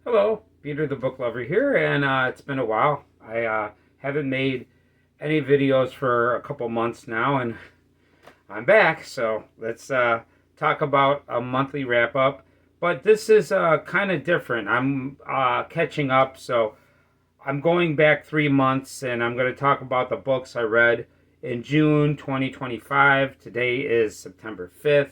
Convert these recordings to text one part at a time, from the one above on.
Hello, Peter the Book Lover here, and it's been a while. I haven't made any videos for a couple months now, and I'm back. So let's talk about a monthly wrap up. But this is kind of different. I'm catching up, so I'm going back 3 months, and I'm going to talk about the books I read in June 2025. Today is September 5th.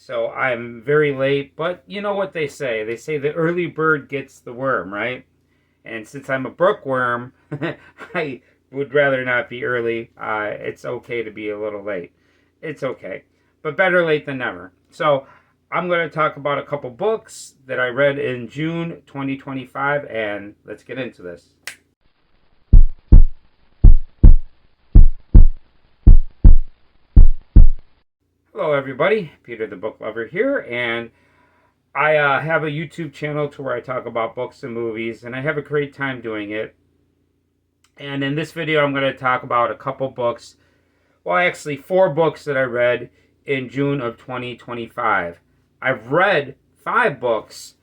So I'm very late, but you know what they say. They say the early bird gets the worm, right? And since I'm a bookworm, I would rather not be early. It's okay to be a little late. It's okay. But better late than never. So I'm going to talk about a couple books that I read in June 2025, and let's get into this. Hello, everybody. Peter the Book Lover here, and I have a YouTube channel to where I talk about books and movies, and I have a great time doing it. And in this video, I'm going to talk about a couple books. Well, actually, 4 books that I read in June of 2025. I've read 5 books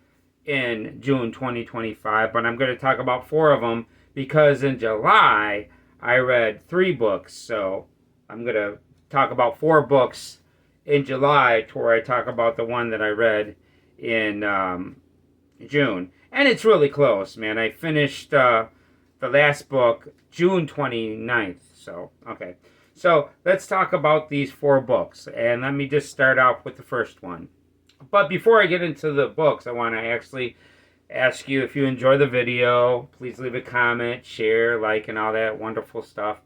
in June 2025, but I'm going to talk about 4 of them because in July, I read 3 books. So I'm going to talk about 4 books in July to where I talk about the one that I read in June. And it's really close, man. I finished the last book June 29th. So, okay. So, let's talk about these 4 books. And let me just start off with the first one. But before I get into the books, I want to actually ask you if you enjoy the video, please leave a comment, share, like, and all that wonderful stuff.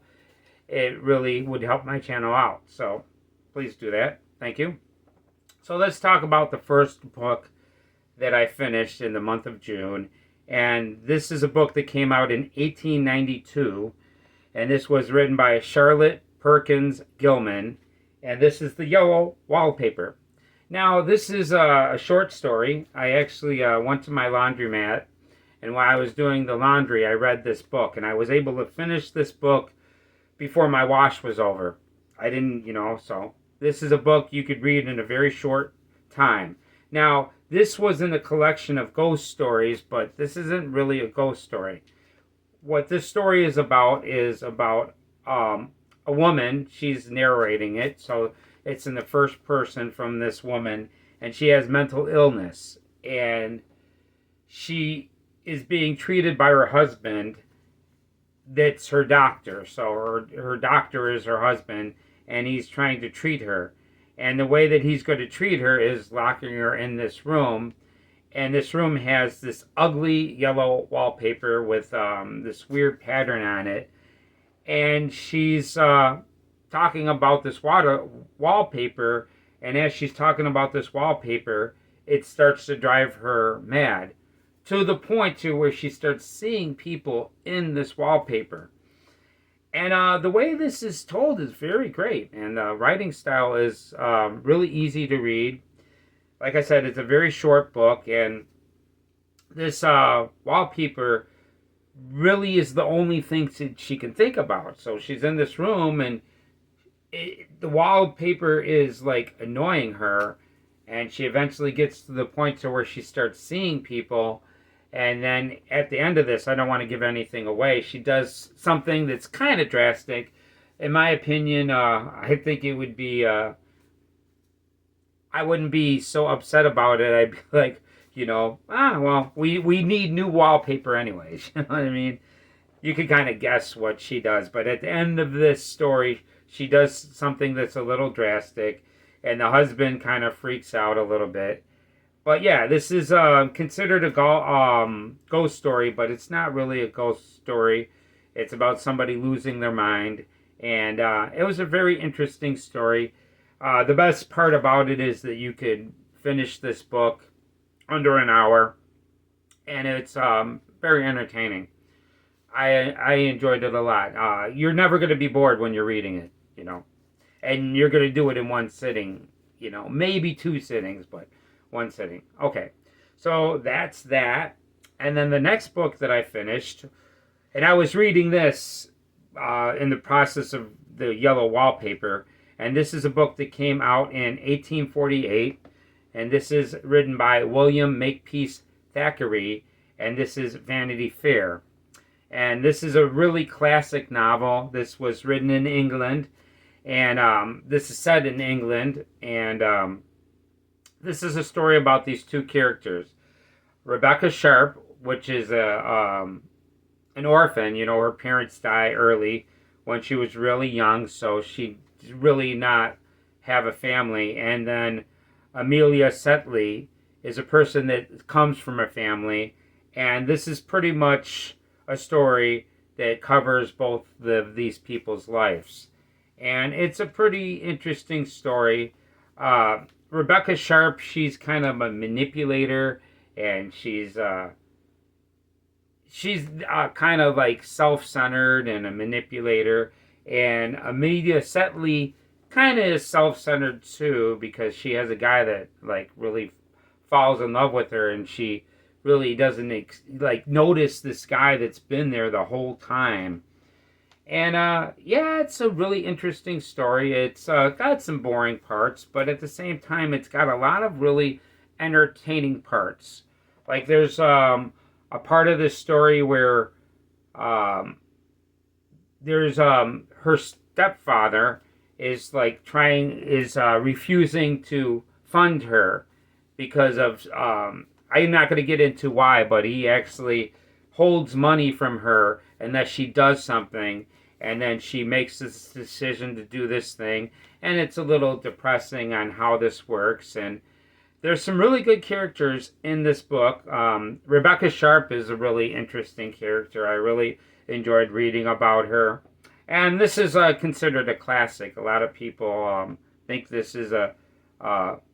It really would help my channel out. So, please do that. Thank you. So let's talk about the first book that I finished in the month of June. And this is a book that came out in 1892. And this was written by Charlotte Perkins Gilman. And this is The Yellow Wallpaper. Now, this is a short story. I actually went to my laundromat. And while I was doing the laundry, I read this book. And I was able to finish this book before my wash was over. I didn't, so this is a book you could read in a very short time. Now, this was in a collection of ghost stories, but this isn't really a ghost story. What this story is about a woman. She's narrating it, so it's in the first person from this woman, and she has mental illness, and she is being treated by her husband. That's her doctor. So her doctor is her husband, and he's trying to treat her. And the way that he's going to treat her is locking her in this room. And this room has this ugly yellow wallpaper with this weird pattern on it. And she's talking about this wallpaper. And as she's talking about this wallpaper, it starts to drive her mad, to the point to where she starts seeing people in this wallpaper. And the way this is told is very great. And the writing style is really easy to read. Like I said, it's a very short book. And this wallpaper really is the only thing she can think about. So she's in this room, and the wallpaper is like annoying her. And she eventually gets to the point to where she starts seeing people. And then at the end of this, I don't want to give anything away, she does something that's kind of drastic. In my opinion, I think it would be, I wouldn't be so upset about it. I'd be like, well, we need new wallpaper anyways. You know what I mean? You can kind of guess what she does. But at the end of this story, she does something that's a little drastic. And the husband kind of freaks out a little bit. But yeah, this is considered a ghost story, but it's not really a ghost story. It's about somebody losing their mind. And it was a very interesting story. The best part about it is that you could finish this book under an hour. And it's very entertaining. I enjoyed it a lot. You're never going to be bored when you're reading it, And you're going to do it in one sitting, maybe 2 sittings, but 1 sitting. Okay, so that's that. And then the next book that I finished, and I was reading this in the process of The Yellow Wallpaper, and this is a book that came out in 1848, and this is written by William Makepeace Thackeray, and this is Vanity Fair. And this is a really classic novel. This was written in England, and this is set in England, and this is a story about these two characters. Rebecca Sharp, which is an orphan. You know, her parents die early when she was really young, so she really not have a family. And then Amelia Setley is a person that comes from a family, and this is pretty much a story that covers both these people's lives. And it's a pretty interesting story. Rebecca Sharp, she's kind of a manipulator, and she's kind of like self-centered and a manipulator. And Amelia Setley kind of is self-centered too, because she has a guy that like really falls in love with her, and she really doesn't notice this guy that's been there the whole time. And yeah, it's a really interesting story. It's got some boring parts, but at the same time, it's got a lot of really entertaining parts. Like there's a part of this story where there's her stepfather is refusing to fund her because of I'm not going to get into why, but he actually holds money from her unless she does something, and then she makes this decision to do this thing, and it's a little depressing on how this works. And there's some really good characters in this book. Rebecca Sharp is a really interesting character. I really enjoyed reading about her. And this is considered a classic. A lot of people think this is a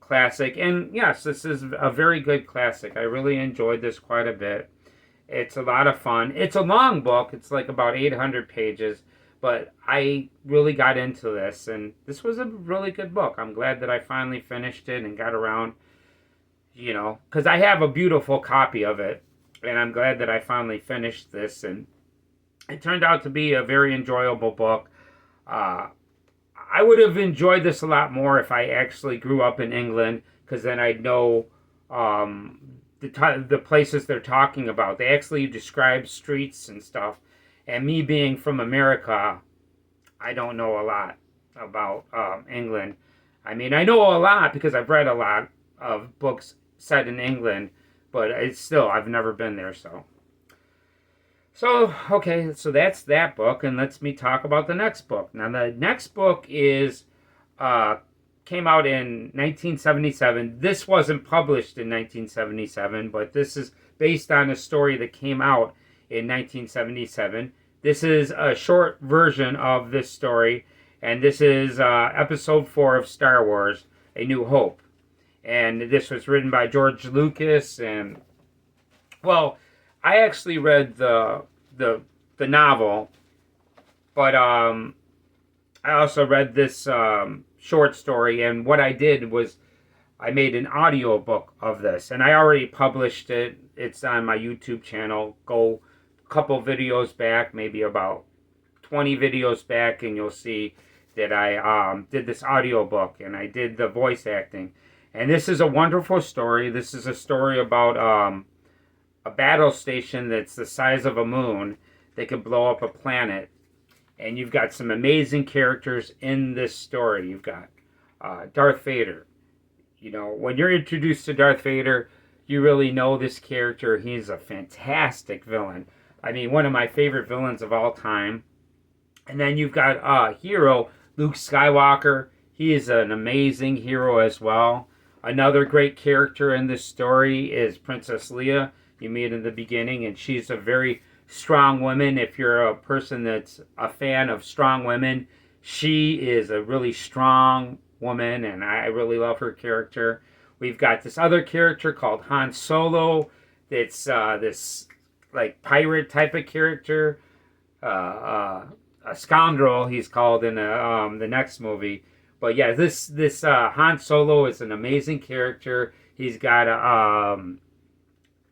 classic. And yes, this is a very good classic. I really enjoyed this quite a bit. It's a lot of fun. It's a long book. It's like about 800 pages. But I really got into this. And this was a really good book. I'm glad that I finally finished it and got around, you know, because I have a beautiful copy of it. And I'm glad that I finally finished this. And it turned out to be a very enjoyable book. I would have enjoyed this a lot more if I actually grew up in England, because then I'd know the places they're talking about. They actually describe streets and stuff. And me being from America, I don't know a lot about England. I mean, I know a lot because I've read a lot of books set in England, but it's still, I've never been there, so. So, okay, so that's that book, and let's me talk about the next book. Now, the next book is came out in 1977. This wasn't published in 1977, but this is based on a story that came out in 1977. This is a short version of this story, and this is Episode 4 of Star Wars, A New Hope. And this was written by George Lucas, and, well, I actually read the novel, but I also read this short story, and what I did was I made an audio book of this, and I already published it. It's on my YouTube channel. Go a couple videos back, maybe about 20 videos back, and you'll see that I did this audio book, and I did the voice acting. And this is a wonderful story. This is a story about a battle station that's the size of a moon that could blow up a planet. And you've got some amazing characters in this story. You've got Darth Vader. You know, when you're introduced to Darth Vader, you really know this character. He's a fantastic villain. I mean, one of my favorite villains of all time. And then you've got hero, Luke Skywalker. He is an amazing hero as well. Another great character in this story is Princess Leia. You meet in the beginning, and she's a very strong woman. If you're a person that's a fan of strong women, she is a really strong woman, and I really love her character. We've got this other character called Han Solo. That's this like pirate type of character, a scoundrel he's called in the next movie. But yeah, this Han Solo is an amazing character. He's got a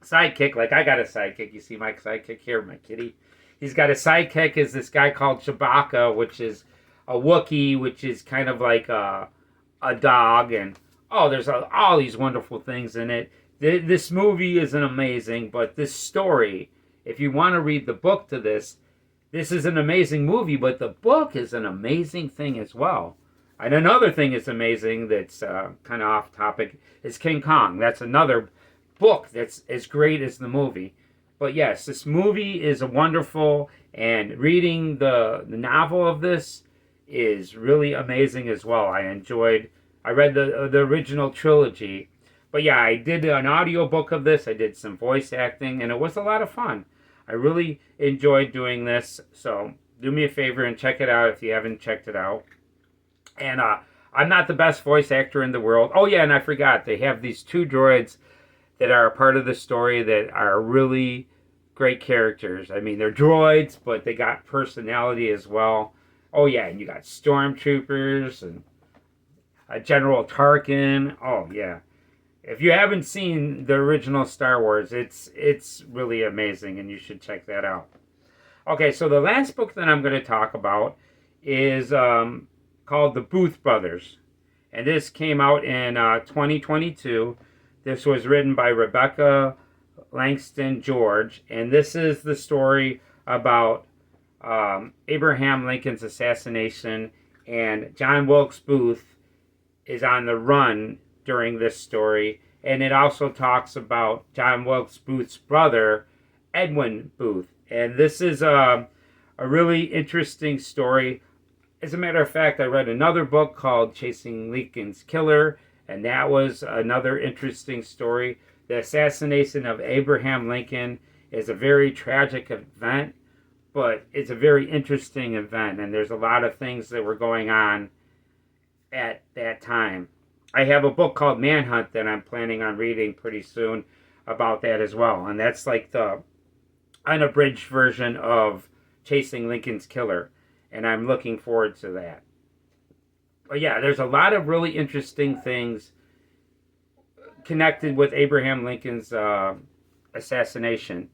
sidekick, like I got a sidekick. You see my sidekick here, my kitty. He's got a sidekick, is this guy called Chewbacca, which is a Wookiee, which is kind of like a dog. And oh, there's all these wonderful things in it. This movie is an amazing, but this story, if you want to read the book to this is an amazing movie, but the book is an amazing thing as well. And another thing that's amazing that's kind of off topic is King Kong. That's another book that's as great as the movie. But yes, this movie is wonderful, and reading the novel of this is really amazing as well. I read the original trilogy. But yeah, I did an audio book of this. I did some voice acting, and it was a lot of fun. I really enjoyed doing this. So do me a favor and check it out if you haven't checked it out. And I'm not the best voice actor in the world. Oh yeah, and I forgot, they have these two droids that are a part of the story that are really great characters. I mean, they're droids, but they got personality as well. Oh yeah, and you got stormtroopers and General Tarkin. Oh yeah. If you haven't seen the original Star Wars, it's really amazing, and you should check that out. Okay, so the last book that I'm going to talk about is called The Booth Brothers, and this came out in 2022. This was written by Rebecca Langston George, and this is the story about Abraham Lincoln's assassination, and John Wilkes Booth is on the run during this story, and it also talks about John Wilkes Booth's brother, Edwin Booth. And this is a really interesting story. As a matter of fact, I read another book called Chasing Lincoln's Killer, and that was another interesting story. The assassination of Abraham Lincoln is a very tragic event, but it's a very interesting event, and there's a lot of things that were going on at that time. I have a book called Manhunt that I'm planning on reading pretty soon about that as well. And that's like the unabridged version of Chasing Lincoln's Killer. And I'm looking forward to that. But yeah, there's a lot of really interesting things connected with Abraham Lincoln's assassination.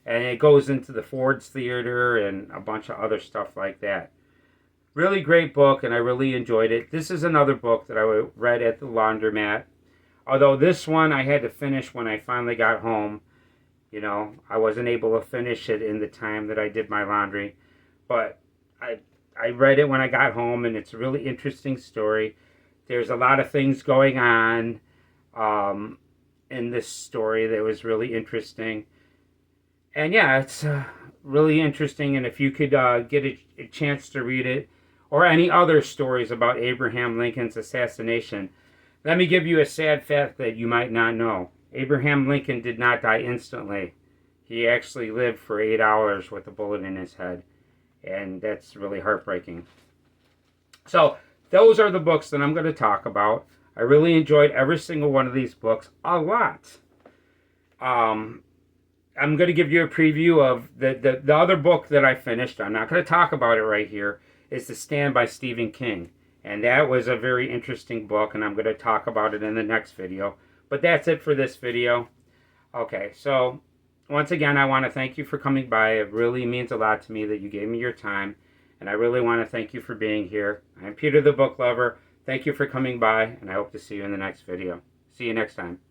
And it goes into the Ford's Theater and a bunch of other stuff like that. Really great book, and I really enjoyed it. This is another book that I read at the laundromat. Although this one I had to finish when I finally got home. You know, I wasn't able to finish it in the time that I did my laundry. But I read it when I got home, and it's a really interesting story. There's a lot of things going on in this story that was really interesting. And yeah, it's really interesting, and if you could get a chance to read it, or any other stories about Abraham Lincoln's assassination, let me give you a sad fact that you might not know. Abraham Lincoln did not die instantly. He actually lived for 8 hours with a bullet in his head, and that's really heartbreaking. So those are the books that I'm going to talk about. I really enjoyed every single one of these books a lot. I'm going to give you a preview of the other book that I finished. I'm not going to talk about it right here. It's The Stand by Stephen King. And that was a very interesting book, and I'm going to talk about it in the next video. But that's it for this video. Okay, so once again, I want to thank you for coming by. It really means a lot to me that you gave me your time. And I really want to thank you for being here. I'm Peter the Book Lover. Thank you for coming by, and I hope to see you in the next video. See you next time.